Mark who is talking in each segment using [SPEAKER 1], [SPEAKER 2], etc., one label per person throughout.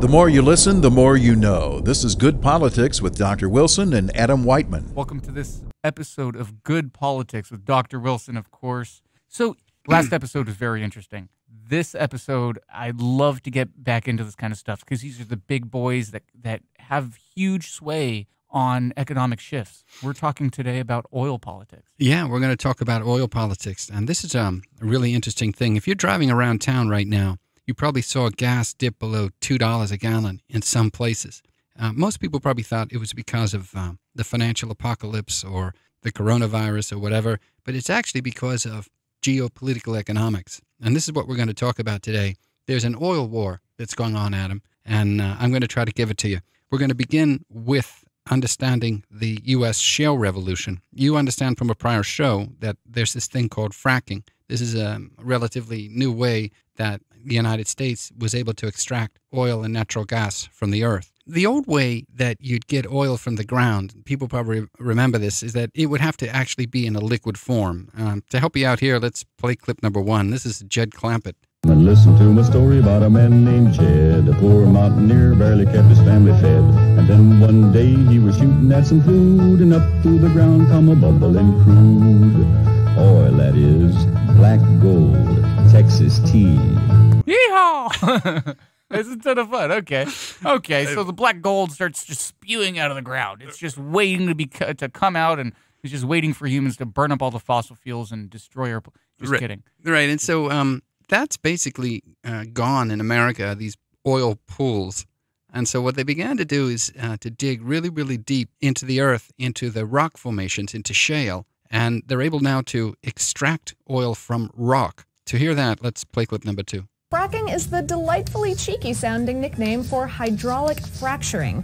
[SPEAKER 1] The more you listen, the more you know. This is Good Politics with Dr. Wilson and Adam Whiteman.
[SPEAKER 2] Welcome to this episode of Good Politics with Dr. Wilson, of course. So, last episode was very interesting. This episode, I'd love to get back into this kind of stuff because these are the big boys that have huge sway on economic shifts. We're talking today about oil politics.
[SPEAKER 3] Yeah, we're going to talk about oil politics. And this is a really interesting thing. If you're driving around town right now, you probably saw gas dip below $2 a gallon in some places. Most people probably thought it was because of the financial apocalypse or the coronavirus or whatever, but it's actually because of geopolitical economics. And this is what we're going to talk about today. There's an oil war that's going on, Adam, and I'm going to try to give it to you. We're going to begin with understanding the U.S. shale revolution. You understand from a prior show that there's this thing called fracking. This is a relatively new way that the United States was able to extract oil and natural gas from the earth. The old way that you'd get oil from the ground, people probably remember this, is that it would have to actually be in a liquid form. To help you out here, let's play clip number 1. This is Jed Clampett.
[SPEAKER 4] And listen to my story about a man named Jed. A poor mountaineer barely kept his family fed. And then one day he was shooting at some food, and up through the ground come a bubbling crude oil, that is, black gold, Texas tea.
[SPEAKER 2] Yeehaw! This is a ton of fun. Okay, so the black gold starts just spewing out of the ground. It's just waiting to come out, and it's just waiting for humans to burn up all the fossil fuels and destroy our... Just kidding.
[SPEAKER 3] Right, and so that's basically gone in America, these oil pools. And so what they began to do is to dig really, really deep into the earth, into the rock formations, into shale. And they're able now to extract oil from rock. To hear that, let's play clip number 2.
[SPEAKER 5] Fracking is the delightfully cheeky-sounding nickname for hydraulic fracturing.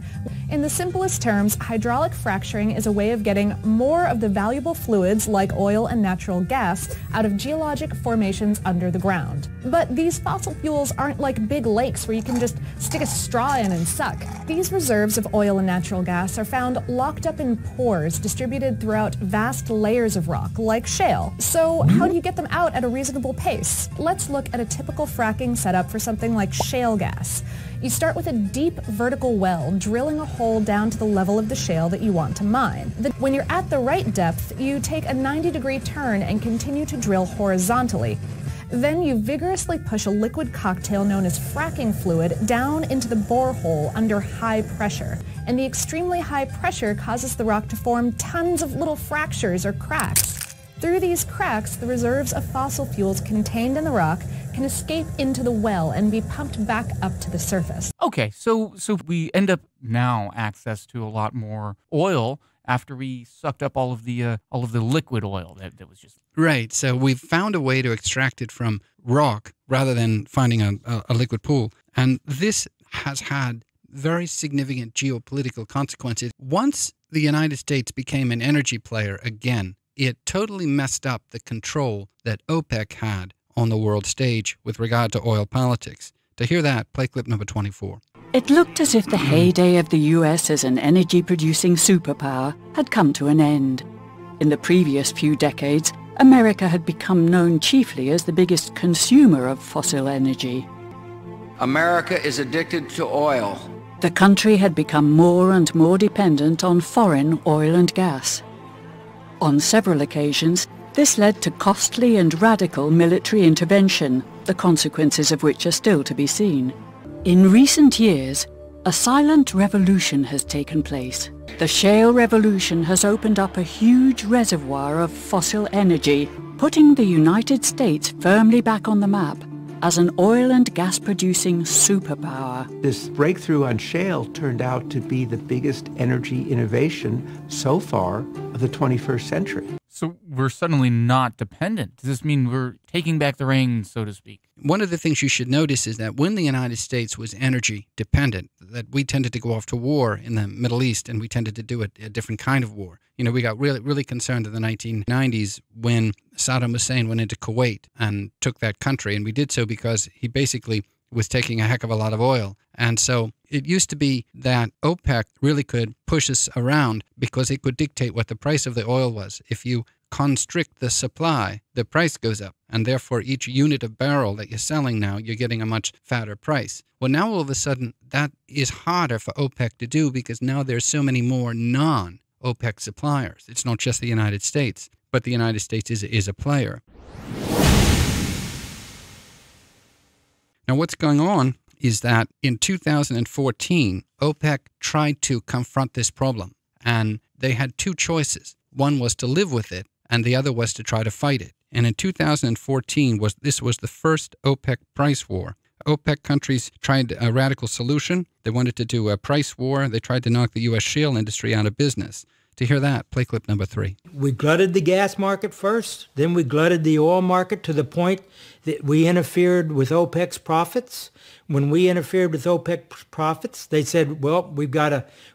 [SPEAKER 5] In the simplest terms, hydraulic fracturing is a way of getting more of the valuable fluids, like oil and natural gas, out of geologic formations under the ground. But these fossil fuels aren't like big lakes where you can just stick a straw in and suck. These reserves of oil and natural gas are found locked up in pores distributed throughout vast layers of rock, like shale. So how do you get them out at a reasonable pace? Let's look at a typical fracking setup for something like shale gas. You start with a deep vertical well, drilling a hole down to the level of the shale that you want to mine. When you're at the right depth, you take a 90-degree turn and continue to drill horizontally. Then you vigorously push a liquid cocktail known as fracking fluid down into the borehole under high pressure. And the extremely high pressure causes the rock to form tons of little fractures or cracks. Through these cracks, the reserves of fossil fuels contained in the rock can escape into the well and be pumped back up to the surface.
[SPEAKER 2] Okay, so we end up now access to a lot more oil after we sucked up all of the liquid oil that was just...
[SPEAKER 3] Right, so we've found a way to extract it from rock rather than finding a liquid pool. And this has had very significant geopolitical consequences. Once the United States became an energy player again, it totally messed up the control that OPEC had on the world stage with regard to oil politics. To hear that, play clip number 24.
[SPEAKER 6] It looked as if the heyday of the US as an energy-producing superpower had come to an end. In the previous few decades, America had become known chiefly as the biggest consumer of fossil energy.
[SPEAKER 7] America is addicted to oil.
[SPEAKER 6] The country had become more and more dependent on foreign oil and gas. On several occasions, this led to costly and radical military intervention, the consequences of which are still to be seen. In recent years, a silent revolution has taken place. The shale revolution has opened up a huge reservoir of fossil energy, putting the United States firmly back on the map as an oil and gas producing superpower.
[SPEAKER 8] This breakthrough on shale turned out to be the biggest energy innovation so far of the 21st century.
[SPEAKER 2] So we're suddenly not dependent. Does this mean we're taking back the reins, so to speak?
[SPEAKER 3] One of the things you should notice is that when the United States was energy dependent, that we tended to go off to war in the Middle East, and we tended to do a different kind of war. You know, we got really concerned in the 1990s when Saddam Hussein went into Kuwait and took that country, and we did so because he basically was taking a heck of a lot of oil. And so it used to be that OPEC really could push us around because it could dictate what the price of the oil was. If you constrict the supply, the price goes up. And therefore, each unit of barrel that you're selling now, you're getting a much fatter price. Well, now all of a sudden, that is harder for OPEC to do because now there's so many more non-OPEC suppliers. It's not just the United States, but the United States is a player. Now, what's going on is that in 2014, OPEC tried to confront this problem, and they had two choices. One was to live with it, and the other was to try to fight it. And in 2014, this was the first OPEC price war. OPEC countries tried a radical solution. They wanted to do a price war. They tried to knock the U.S. shale industry out of business. To hear that, play clip number 3.
[SPEAKER 9] We glutted the gas market first, then we glutted the oil market to the point that we interfered with OPEC's profits. When we interfered with OPEC's profits, they said, well, we got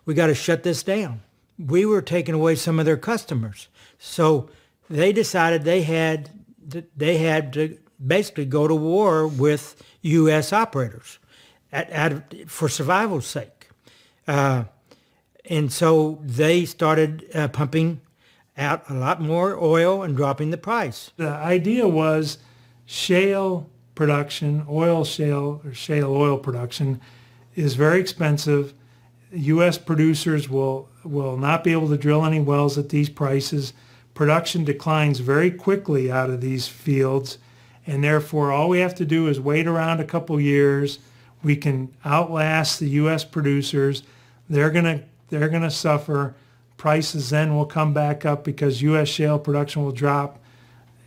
[SPEAKER 9] to shut this down. We were taking away some of their customers. So they decided they had to basically go to war with U.S. operators for survival's sake. And so they started pumping out a lot more oil and dropping the price.
[SPEAKER 10] The idea was shale production, oil shale or shale oil production is very expensive. U.S. producers will not be able to drill any wells at these prices. Production declines very quickly out of these fields, and therefore all we have to do is wait around a couple years. We can outlast the U.S. producers. They're gonna suffer. Prices then will come back up because U.S. shale production will drop,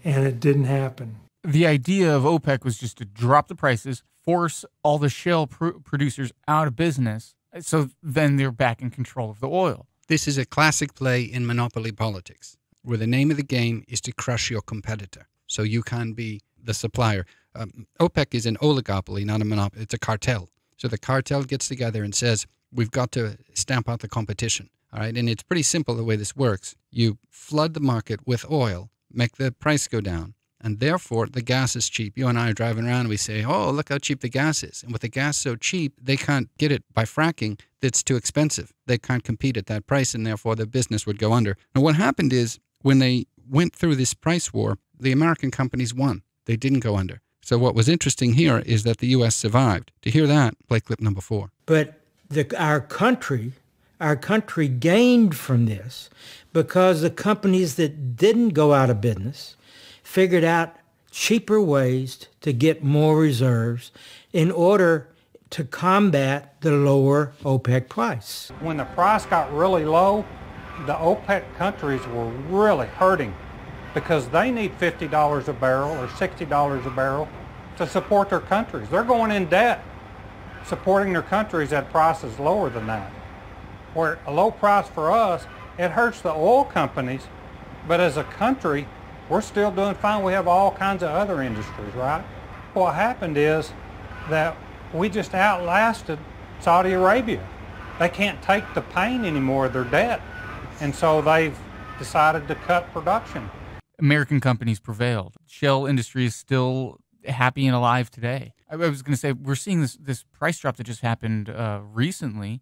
[SPEAKER 10] and it didn't happen.
[SPEAKER 2] The idea of OPEC was just to drop the prices, force all the shale producers out of business, so then they're back in control of the oil.
[SPEAKER 3] This is a classic play in monopoly politics, where the name of the game is to crush your competitor, so you can be the supplier. OPEC is an oligopoly, not a monopoly. It's a cartel. So the cartel gets together and says, we've got to stamp out the competition. All right, and it's pretty simple the way this works. You flood the market with oil, make the price go down, and therefore the gas is cheap. You and I are driving around and we say, oh, look how cheap the gas is. And with the gas so cheap, they can't get it by fracking. It's too expensive. They can't compete at that price, and therefore the business would go under. And what happened is when they went through this price war, the American companies won. They didn't go under. So what was interesting here is that the U.S. survived. To hear that, play clip number 4.
[SPEAKER 9] But our country gained from this because the companies that didn't go out of business figured out cheaper ways to get more reserves in order to combat the lower OPEC price.
[SPEAKER 11] When the price got really low, the OPEC countries were really hurting because they need $50 a barrel or $60 a barrel to support their countries. They're going in debt supporting their countries at prices lower than that. Where a low price for us, it hurts the oil companies, but as a country, we're still doing fine. We have all kinds of other industries, right? What happened is that we just outlasted Saudi Arabia. They can't take the pain anymore of their debt, and so they've decided to cut production.
[SPEAKER 2] American companies prevailed. Shale industry is still happy and alive today. I was going to say, we're seeing this price drop that just happened recently.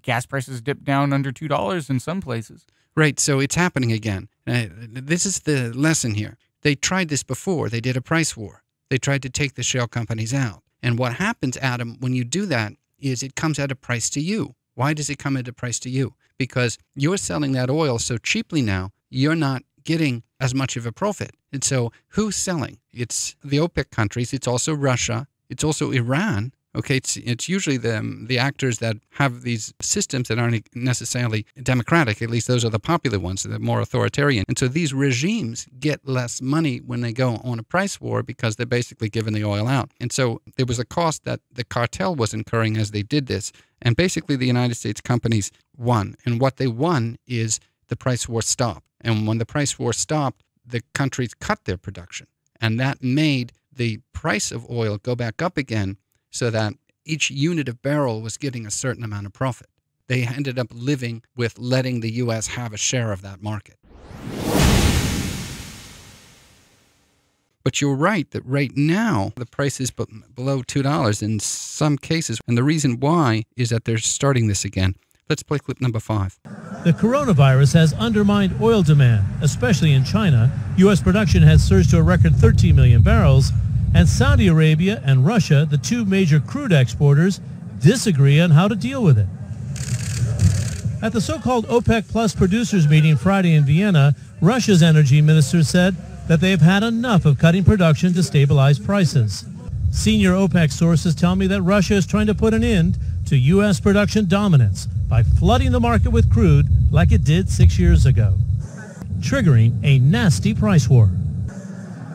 [SPEAKER 2] Gas prices dipped down under $2 in some places.
[SPEAKER 3] Right, so it's happening again. This is the lesson here. They tried this before. They did a price war. They tried to take the shale companies out. And what happens, Adam, when you do that is it comes at a price to you. Why does it come at a price to you? Because you're selling that oil so cheaply now, you're not getting as much of a profit. And so who's selling? It's the OPEC countries. It's also Russia. It's also Iran. Okay, it's usually the actors that have these systems that aren't necessarily democratic. At least those are the popular ones, they're more authoritarian. And so these regimes get less money when they go on a price war because they're basically giving the oil out. And so there was a cost that the cartel was incurring as they did this. And basically the United States companies won. And what they won is the price war stopped. And when the price war stopped, the countries cut their production. And that made the price of oil go back up again, so that each unit of barrel was getting a certain amount of profit. They ended up living with letting the U.S. have a share of that market. But you're right that right now the price is below $2 in some cases. And the reason why is that they're starting this again. Let's play clip number 5.
[SPEAKER 12] The coronavirus has undermined oil demand, especially in China. U.S. production has surged to a record 13 million barrels, and Saudi Arabia and Russia, the two major crude exporters, disagree on how to deal with it. At the so-called OPEC Plus producers meeting Friday in Vienna, Russia's energy minister said that they've had enough of cutting production to stabilize prices. Senior OPEC sources tell me that Russia is trying to put an end to U.S. production dominance by flooding the market with crude like it did 6 years ago, triggering a nasty price war.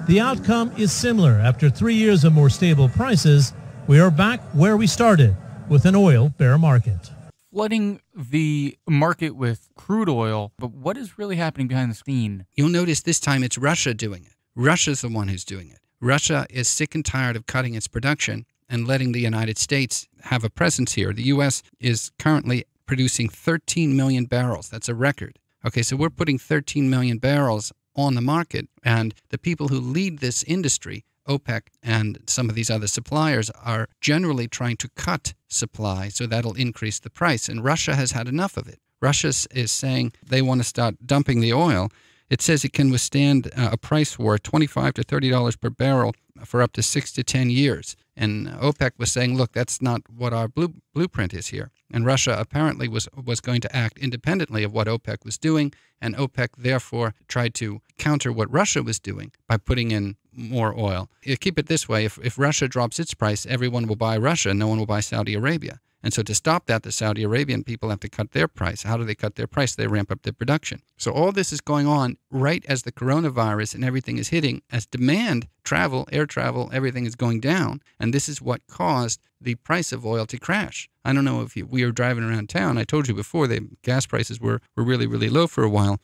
[SPEAKER 12] The outcome is similar. After 3 years of more stable prices, we are back where we started, with an oil bear market.
[SPEAKER 2] Flooding the market with crude oil, but what is really happening behind the scene?
[SPEAKER 3] You'll notice this time it's Russia doing it. Russia's the one who's doing it. Russia is sick and tired of cutting its production and letting the United States have a presence here. The U.S. is currently producing 13 million barrels. That's a record. Okay, so we're putting 13 million barrels on the market, and the people who lead this industry, OPEC and some of these other suppliers, are generally trying to cut supply, so that'll increase the price. And Russia has had enough of it. Russia is saying they want to start dumping the oil. It says it can withstand a price war, $25 to $30 per barrel for up to 6 to 10 years. And OPEC was saying, look, that's not what our blueprint is here. And Russia apparently was going to act independently of what OPEC was doing, and OPEC therefore tried to counter what Russia was doing by putting in more oil. You keep it this way, if Russia drops its price, everyone will buy Russia, no one will buy Saudi Arabia. And so to stop that, the Saudi Arabian people have to cut their price. How do they cut their price? They ramp up their production. So all this is going on right as the coronavirus and everything is hitting, as demand, travel, air travel, everything is going down. And this is what caused the price of oil to crash. I don't know if we were driving around town. I told you before, the gas prices were really, really low for a while.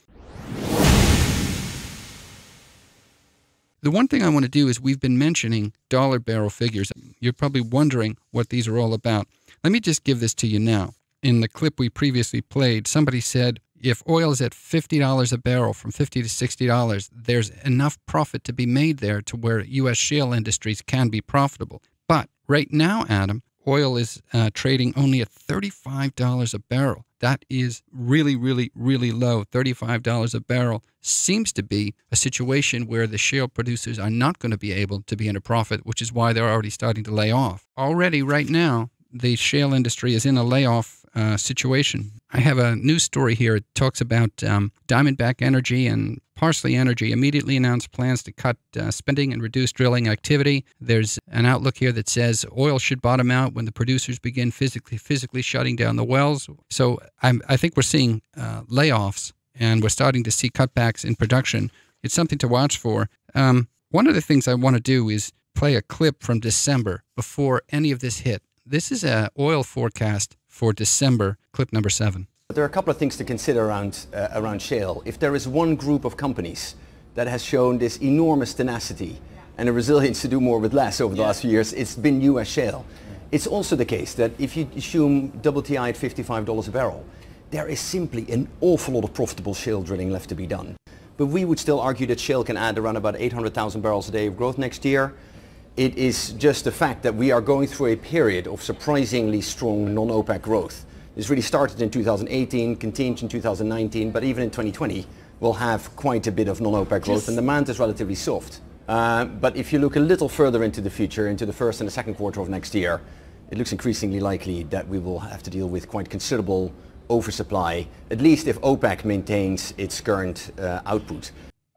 [SPEAKER 3] The one thing I want to do is we've been mentioning dollar barrel figures. You're probably wondering what these are all about. Let me just give this to you now. In the clip we previously played, somebody said if oil is at $50 a barrel, from $50 to $60, there's enough profit to be made there to where U.S. shale industries can be profitable. But right now, Adam, oil is trading only at $35 a barrel. That is really, really, really low. $35 a barrel seems to be a situation where the shale producers are not going to be able to be in a profit, which is why they're already starting to lay off. Already right now, the shale industry is in a layoff situation. I have a news story here. It talks about Diamondback Energy and Parsley Energy immediately announced plans to cut spending and reduce drilling activity. There's an outlook here that says oil should bottom out when the producers begin physically shutting down the wells. So I think we're seeing layoffs, and we're starting to see cutbacks in production. It's something to watch for. One of the things I want to do is play a clip from December before any of this hit. This is an oil forecast for December, clip number 7.
[SPEAKER 13] There are a couple of things to consider around shale. If there is one group of companies that has shown this enormous tenacity and a resilience to do more with less over the last few years, it's been U.S. shale. It's also the case that if you assume WTI at $55 a barrel, there is simply an awful lot of profitable shale drilling left to be done. But we would still argue that shale can add around about 800,000 barrels a day of growth next year. It is just the fact that we are going through a period of surprisingly strong non-OPEC growth. This really started in 2018, continued in 2019, but even in 2020, we'll have quite a bit of non-OPEC growth, and demand is relatively soft. But if you look a little further into the future, into the first and the second quarter of next year, it looks increasingly likely that we will have to deal with quite considerable oversupply, at least if OPEC maintains its current output.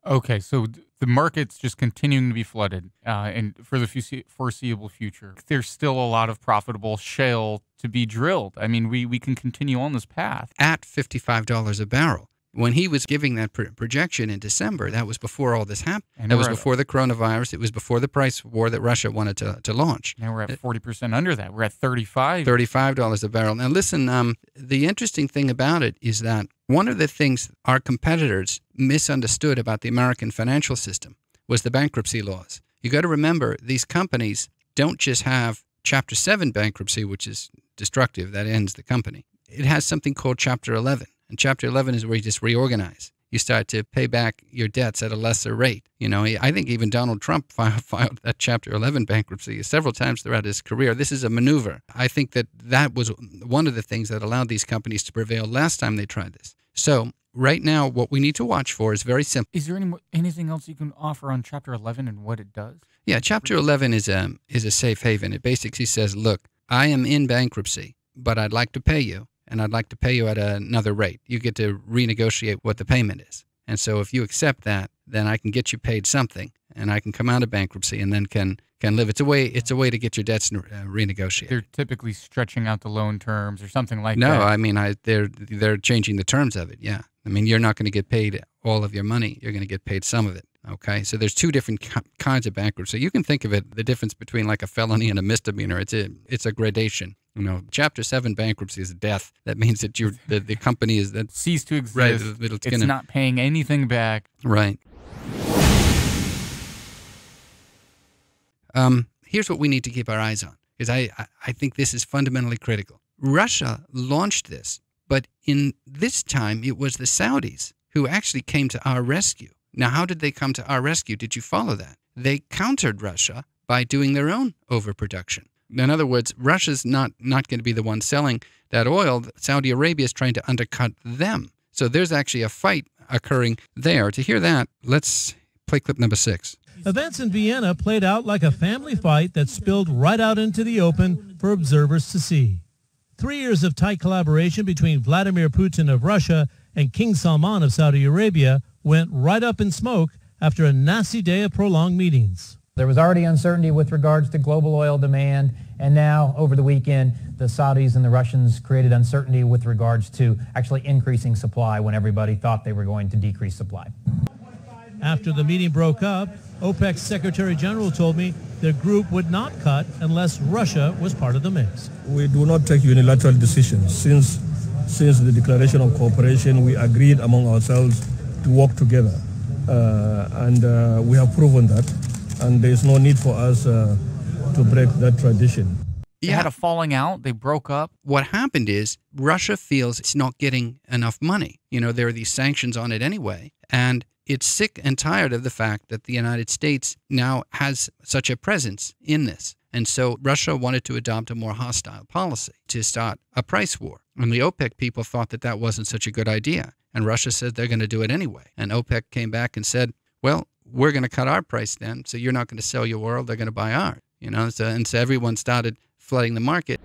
[SPEAKER 2] Okay, so the market's just continuing to be flooded and for the foreseeable future. There's still a lot of profitable shale to be drilled. I mean, we can continue on this path.
[SPEAKER 3] At $55 a barrel. When he was giving that projection in December, that was before all this happened. And that was before the coronavirus. It was before the price war that Russia wanted to launch.
[SPEAKER 2] Now we're at 40% under that. We're at
[SPEAKER 3] $35 a barrel. Now listen, the interesting thing about it is that one of the things our competitors misunderstood about the American financial system was the bankruptcy laws. You got to remember, these companies don't just have Chapter 7 bankruptcy, which is destructive, that ends the company. It has something called Chapter 11. And Chapter 11 is where you just reorganize. You start to pay back your debts at a lesser rate. You know, I think even Donald Trump filed that Chapter 11 bankruptcy several times throughout his career. This is a maneuver. I think that was one of the things that allowed these companies to prevail last time they tried this. So right now, what we need to watch for is very simple.
[SPEAKER 2] Is there anything else you can offer on Chapter 11 and what it does?
[SPEAKER 3] Yeah, Chapter 11 is a safe haven. It basically says, look, I am in bankruptcy, but I'd like to pay you, and I'd like to pay you at another rate. You get to renegotiate what the payment is. And so if you accept that, then I can get you paid something, and I can come out of bankruptcy and then can live. It's a way to get your debts renegotiated.
[SPEAKER 2] They're typically stretching out the loan terms or something like that.
[SPEAKER 3] No, I mean, they're changing the terms of it, yeah. I mean, you're not going to get paid all of your money. You're going to get paid some of it, okay? So there's two different kinds of bankruptcy. You can think of it, the difference between like a felony and a misdemeanor. It's a gradation. You know, Chapter 7 bankruptcy is death. That means that the company is that
[SPEAKER 2] ceased to exist.
[SPEAKER 3] Right,
[SPEAKER 2] it's not paying anything back.
[SPEAKER 3] Right. Here's what we need to keep our eyes on, because I think this is fundamentally critical. Russia launched this, but in this time it was the Saudis who actually came to our rescue. Now, how did they come to our rescue? Did you follow that? They countered Russia by doing their own overproduction. In other words, Russia's not going to be the one selling that oil. Saudi Arabia is trying to undercut them. So there's actually a fight occurring there. To hear that, let's play clip number 6.
[SPEAKER 12] Events in Vienna played out like a family fight that spilled right out into the open for observers to see. 3 years of tight collaboration between Vladimir Putin of Russia and King Salman of Saudi Arabia went right up in smoke after a nasty day of prolonged meetings.
[SPEAKER 14] There was already uncertainty with regards to global oil demand, and now, over the weekend, the Saudis and the Russians created uncertainty with regards to actually increasing supply when everybody thought they were going to decrease supply.
[SPEAKER 12] After the meeting broke up, OPEC's Secretary General told me their group would not cut unless Russia was part of the mix.
[SPEAKER 15] We do not take unilateral decisions. Since the declaration of cooperation, we agreed among ourselves to work together, and we have proven that. And there's no need for us to break that tradition.
[SPEAKER 2] They had a falling out. They broke up.
[SPEAKER 3] What happened is Russia feels it's not getting enough money. You know, there are these sanctions on it anyway. And it's sick and tired of the fact that the United States now has such a presence in this. And so Russia wanted to adopt a more hostile policy to start a price war. And the OPEC people thought that that wasn't such a good idea. And Russia said they're going to do it anyway. And OPEC came back and said, well, we're going to cut our price then, so you're not going to sell your oil, they're going to buy ours. You know, so everyone started flooding the market.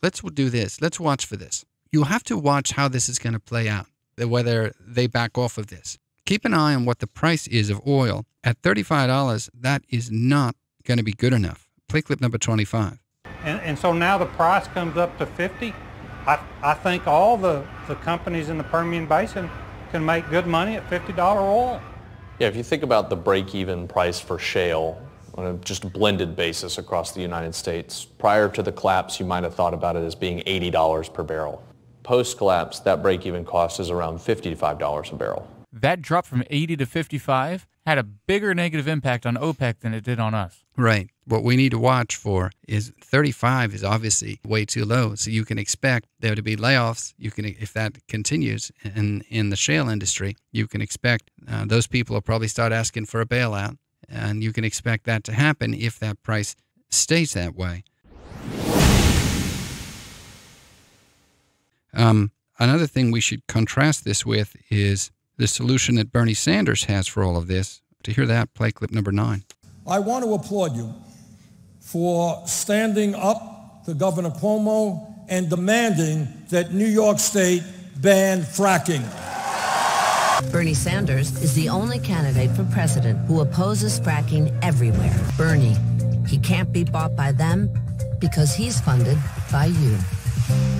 [SPEAKER 3] Let's do this. Let's watch for this. You'll have to watch how this is going to play out, whether they back off of this. Keep an eye on what the price is of oil. At $35, that is not going to be good enough. Play clip number 25.
[SPEAKER 11] And so now the price comes up to 50. I think all the companies in the Permian Basin can make good money at $50 oil.
[SPEAKER 16] Yeah, if you think about the break-even price for shale on a just blended basis across the United States, prior to the collapse, you might have thought about it as being $80 per barrel. Post-collapse, that break-even cost is around $55 a barrel.
[SPEAKER 2] That drop from 80 to 55 had a bigger negative impact on OPEC than it did on us.
[SPEAKER 3] Right. What we need to watch for is 35 is obviously way too low. So you can expect there to be layoffs. You can, if that continues in the shale industry, you can expect those people will probably start asking for a bailout. And you can expect that to happen if that price stays that way. Another thing we should contrast this with is the solution that Bernie Sanders has for all of this. To hear that, play clip number 9.
[SPEAKER 17] I want to applaud you for standing up to Governor Cuomo and demanding that New York State ban fracking.
[SPEAKER 18] Bernie Sanders is the only candidate for president who opposes fracking everywhere. Bernie, he can't be bought by them because he's funded by you.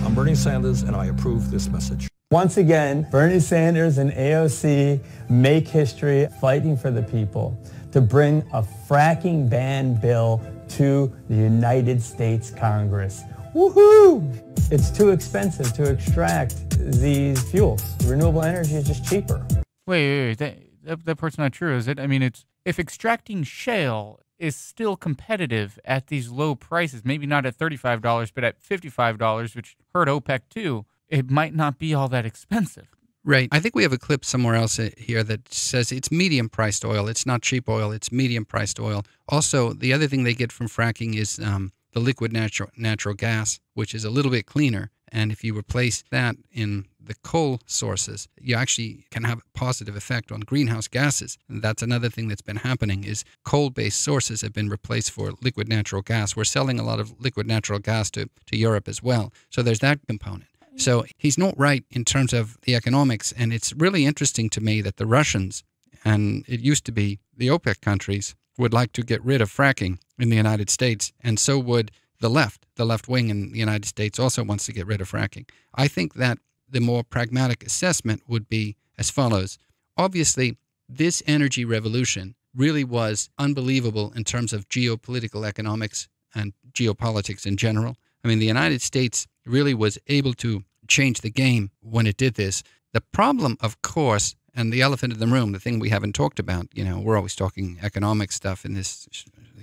[SPEAKER 17] I'm Bernie Sanders, and I approve this message.
[SPEAKER 19] Once again, Bernie Sanders and AOC make history fighting for the people to bring a fracking ban bill to the United States Congress. Woohoo! It's too expensive to extract these fuels. Renewable energy is just cheaper.
[SPEAKER 2] Wait. That part's not true, is it? I mean, if extracting shale is still competitive at these low prices, maybe not at $35, but at $55, which hurt OPEC too, it might not be all that expensive.
[SPEAKER 3] Right. I think we have a clip somewhere else here that says it's medium-priced oil. It's not cheap oil. It's medium-priced oil. Also, the other thing they get from fracking is the liquid natural gas, which is a little bit cleaner And if you replace that in the coal sources, you actually can have a positive effect on greenhouse gases. And that's another thing that's been happening is coal-based sources have been replaced for liquid natural gas. We're selling a lot of liquid natural gas to Europe as well. So there's that component. So he's not right in terms of the economics. And it's really interesting to me that the Russians, and it used to be the OPEC countries, would like to get rid of fracking in the United States, and so would the left wing in the United States also wants to get rid of fracking. I think that the more pragmatic assessment would be as follows. Obviously, this energy revolution really was unbelievable in terms of geopolitical economics and geopolitics in general. I mean, the United States really was able to change the game when it did this. The problem, of course, and the elephant in the room, the thing we haven't talked about, we're always talking economic stuff in this.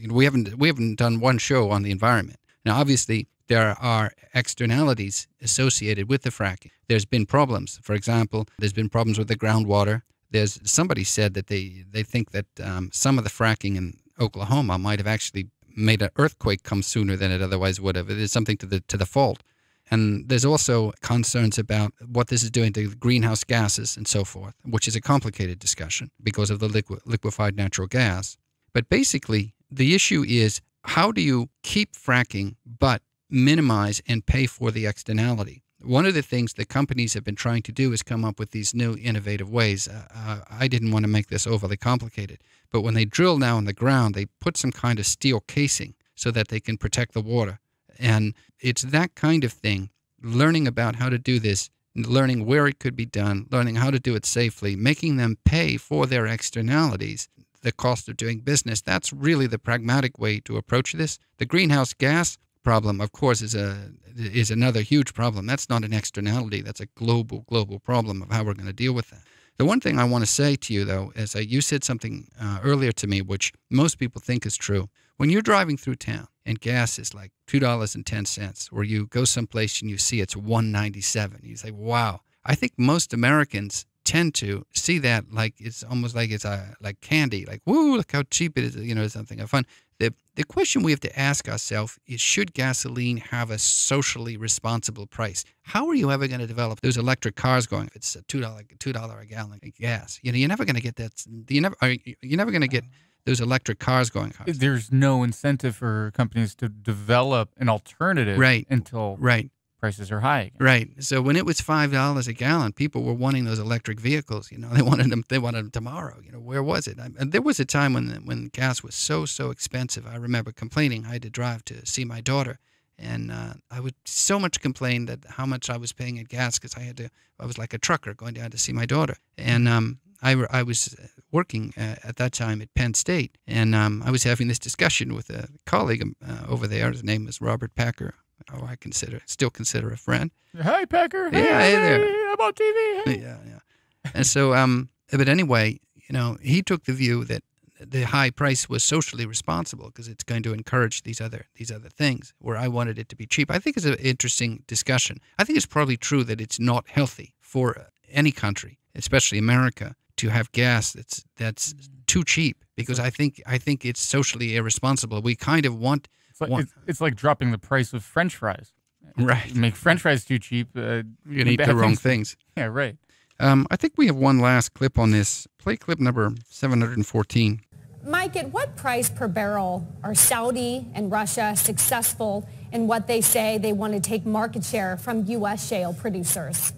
[SPEAKER 3] We haven't done one show on the environment. Now, obviously, there are externalities associated with the fracking. There's been problems. For example, there's been problems with the groundwater. Somebody said that they think that some of the fracking in Oklahoma might have actually made an earthquake come sooner than it otherwise would have. There's something to the fault. And there's also concerns about what this is doing to greenhouse gases and so forth, which is a complicated discussion because of the liquefied natural gas. But basically, the issue is, how do you keep fracking but minimize and pay for the externality? One of the things that companies have been trying to do is come up with these new innovative ways. I didn't want to make this overly complicated, but when they drill now in the ground, they put some kind of steel casing so that they can protect the water. And it's that kind of thing, learning about how to do this, learning where it could be done, learning how to do it safely, making them pay for their externalities, the cost of doing business. That's really the pragmatic way to approach this. The greenhouse gas problem, of course, is another huge problem. That's not an externality. That's a global problem of how we're going to deal with that. The one thing I want to say to you, though, is you said something earlier to me, which most people think is true. When you're driving through town and gas is like $2.10, or you go someplace and you see it's $1.97, you say, wow. I think most Americans tend to see that like it's almost like it's like candy, like, woo, look how cheap it is, something of fun. The question we have to ask ourselves is, should gasoline have a socially responsible price? How are you ever going to develop those electric cars going if it's a $2 a gallon of gas? You're never going to get that. You're never going to get those electric cars going.
[SPEAKER 2] There's no incentive for companies to develop an alternative until prices are high again.
[SPEAKER 3] Right. So when it was $5 a gallon, people were wanting those electric vehicles. They wanted them tomorrow. Where was it? And there was a time when gas was so expensive. I remember complaining. I had to drive to see my daughter, and I would so much complain that how much I was paying at gas because I was like a trucker going down to see my daughter. And I was working at that time at Penn State, and I was having this discussion with a colleague over there. His name was Robert Packer. Oh, I still consider a friend.
[SPEAKER 2] Hi, Packer.
[SPEAKER 3] Yeah, hey there.
[SPEAKER 2] I'm on TV. Hey.
[SPEAKER 3] Yeah. And so, but anyway, he took the view that the high price was socially responsible because it's going to encourage these other things, where I wanted it to be cheap. I think it's an interesting discussion. I think it's probably true that it's not healthy for any country, especially America, to have gas that's too cheap, because I think it's socially irresponsible. We kind of want.
[SPEAKER 2] It's like dropping the price of French fries.
[SPEAKER 3] Right.
[SPEAKER 2] You make French fries too cheap. You
[SPEAKER 3] eat the wrong things.
[SPEAKER 2] Yeah, right.
[SPEAKER 3] I think we have one last clip on this. Play clip number 714.
[SPEAKER 20] Mike, at what price per barrel are Saudi and Russia successful in what they say they want to take market share from U.S. shale producers?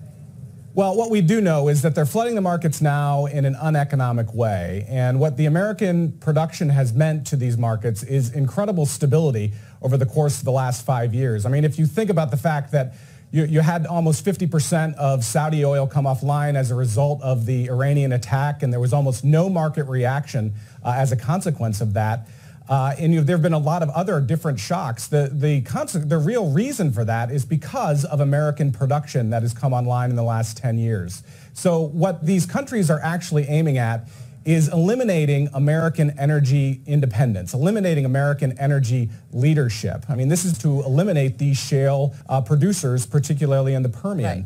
[SPEAKER 21] Well, what we do know is that they're flooding the markets now in an uneconomic way. And what the American production has meant to these markets is incredible stability over the course of the last 5 years. I mean, if you think about the fact that you had almost 50% of Saudi oil come offline as a result of the Iranian attack, and there was almost no market reaction as a consequence of that. And there have been a lot of other different shocks. The real reason for that is because of American production that has come online in the last 10 years. So what these countries are actually aiming at is eliminating American energy independence, eliminating American energy leadership. I mean, this is to eliminate these shale producers, particularly in the Permian.
[SPEAKER 22] Right.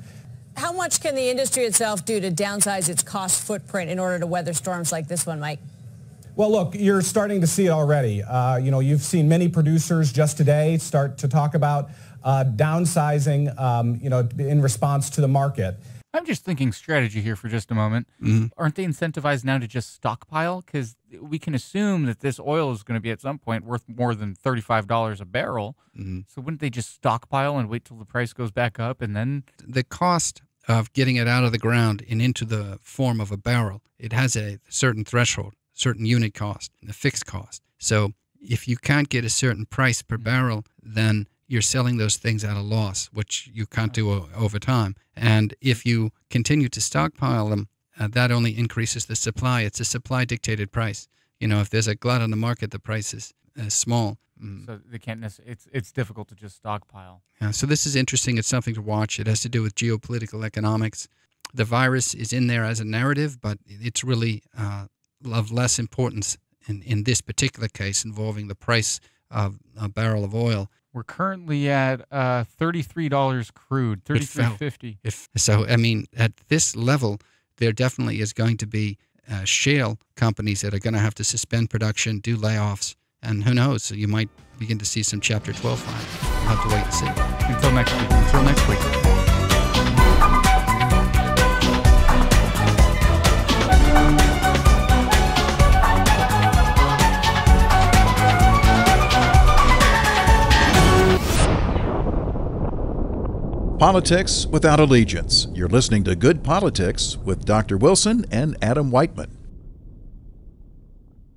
[SPEAKER 22] How much can the industry itself do to downsize its cost footprint in order to weather storms like this one, Mike?
[SPEAKER 21] Well, look, you're starting to see it already. You've seen many producers just today start to talk about downsizing, in response to the market.
[SPEAKER 2] I'm just thinking strategy here for just a moment. Aren't they incentivized now to just stockpile? Because we can assume that this oil is going to be at some point worth more than $35 a barrel. So wouldn't they just stockpile and wait till the price goes back up and then?
[SPEAKER 3] The cost of getting it out of the ground and into the form of a barrel, it has a certain threshold, certain unit cost, a fixed cost. So if you can't get a certain price per barrel, then you're selling those things at a loss, which you can't do over time. And if you continue to stockpile them, that only increases the supply. It's a supply-dictated price. If there's a glut on the market, the price is small.
[SPEAKER 2] So they can't necessarily, it's difficult to just stockpile.
[SPEAKER 3] Yeah, so this is interesting. It's something to watch. It has to do with geopolitical economics. The virus is in there as a narrative, but it's really of less importance in this particular case involving the price of a barrel of oil.
[SPEAKER 2] We're currently at $33 crude, $33.50.
[SPEAKER 3] So, I mean, at this level, there definitely is going to be shale companies that are going to have to suspend production, do layoffs, and who knows, so you might begin to see some Chapter 12 filing. We'll have to wait and see.
[SPEAKER 2] Until next week.
[SPEAKER 3] Until next week.
[SPEAKER 1] Politics without allegiance. You're listening to Good Politics with Dr. Wilson and Adam Whiteman.